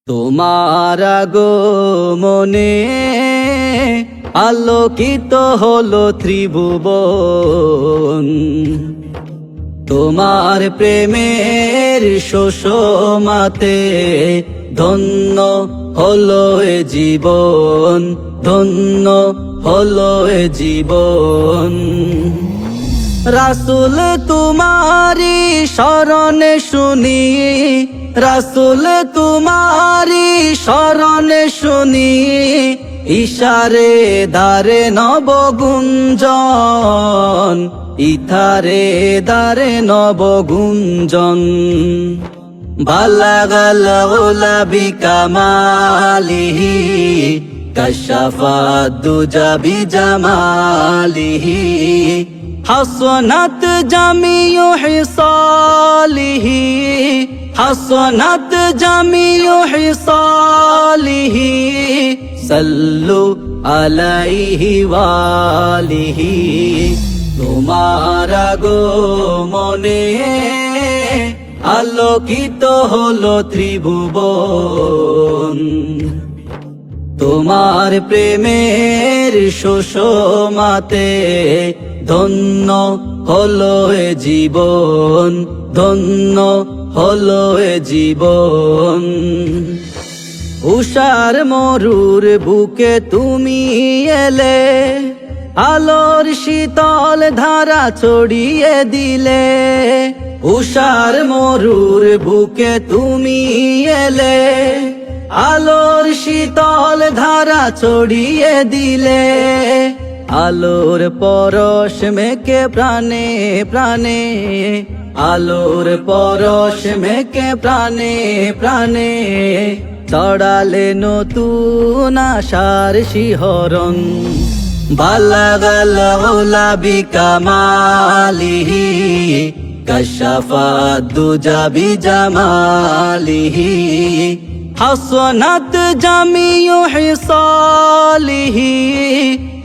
তোমার আগমনে আলোকিত হলো ত্রিভুবন, তোমার প্রেমের সুষমাতে ধন্য হলো এ জীবন, ধন্য হলো এ জীবন। রাসূল তোমারি শরণে শুনি, রাসূল তোমারি শরণে শুনি, ইশারে দারে নবগুঞ্জন, ইথারে দারে নবগুঞ্জন। বালাগাল উলা বিকামালিহি, কাশাফাত দুজা বিজামালিহি, হাসনাত জামিউ হিসালিহি, হাসনাত জামিউ হিসালিহি, সাল্লু আলাইহি ওয়ালিহি। তোমার আগমনে আলোকিত হলো ত্রিভুবন, তোমার প্রেমের সুষমাতে ধন্য হলো এ জীবন, ধন্য হলো এ জীবন। উষার মরুর বুকে তুমি এলে, আলোর শীতল ধারা ছড়িয়ে দিলে। উষার মরুর বুকে তুমি এলে, আলোর শীতল ধারা ছড়িয়ে দিলে। আলোর পরশ মেখে প্রাণে প্রাণে, আলোর পরশ মেখে প্রাণে প্রাণে, চড়ালে নতুন আশার শিহরণ। বালাগাল উলা বিকামালিহি, কাশাফাত দুজা বিজামালিহি, হাসনাত জামিউ হিসালিহি,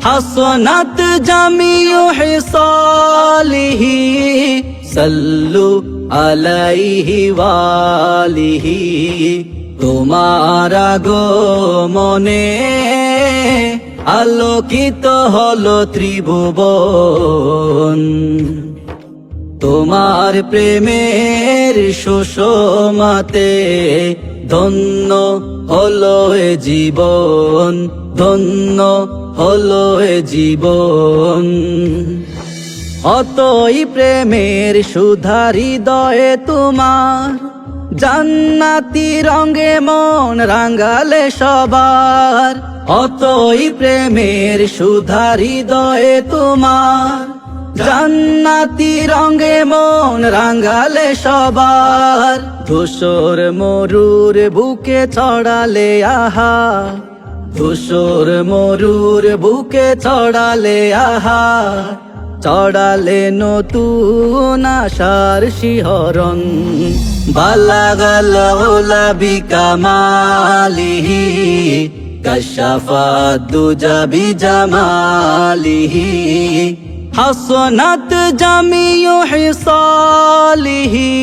হাসনাত জামিউ হিসালিহি, সাল্লু আলাইহি ওয়ালিহি। তোমার আগমনে আলোকিত হলো ত্রিভুবন, তোমার প্রেমের সুষমাতে ধন্য হলো এ জীবন, ধন্য হলো এ জীবন। অতই প্রেমের সুধা হৃদয়ে তোমার, জান্নাতি রঙে মন রাঙালে সবার। অতই প্রেমের সুধা হৃদয়ে তোমার, জান্নাতি রঙে মন রাঙালে সবার। ধূসর মরুর বুকে চড়ালে আহা, ধূসর মরুর বুকে চড়ালে আহা, চড়ালে নতুন আশার শিহরণ। বালাগাল উলা বিকামালিহি, কাশাফাত দুজা বিজামালিহি, হাসনাত জামিউ হিসালিহি,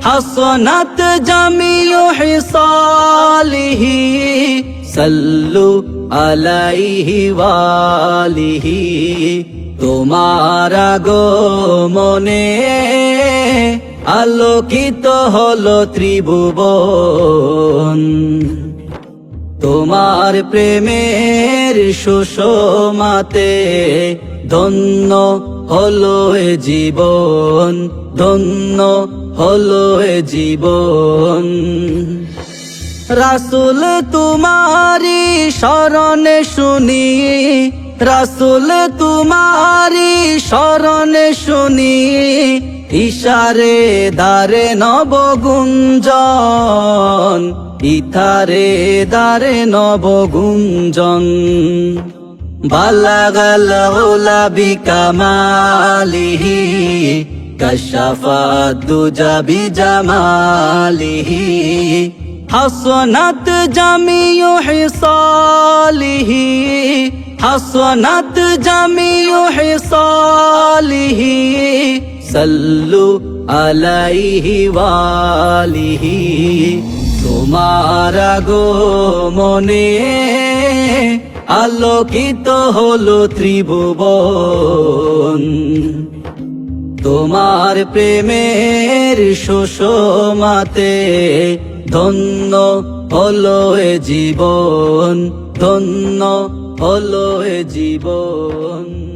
হাসনাত জামিউ হিসালিহি, সাল্লু আলাইহি ওয়ালিহি। তোমার আগমনে আলোকিত হলো ত্রিভুবন, তোমার প্রেমের সুষমাতে ধন্য হলো এ জীবন, ধন্য হলো এ জীবন। রাসূল তোমারি শরণে শুনি, রাসূল তোমারি শরণে শুনি, ইশারে দারে নবগুঞ্জন, ইথারে দারে নবগুঞ্জন। বালাগাল উলা বিকামালিহি, কাশাফাত দুজা বিজামালিহি, হাসনাত জামিউ হিসালিহি, হাসনাত জামিউ হিসালিহি, সাল্লু আলাইহি ওয়ালিহি। তোমার আগমনে আলোকিত হলো ত্রিভুবন, তোমার প্রেমের সুষমাতে ধন্য হলো এ জীবন, ধন্য হলো এ জীবন।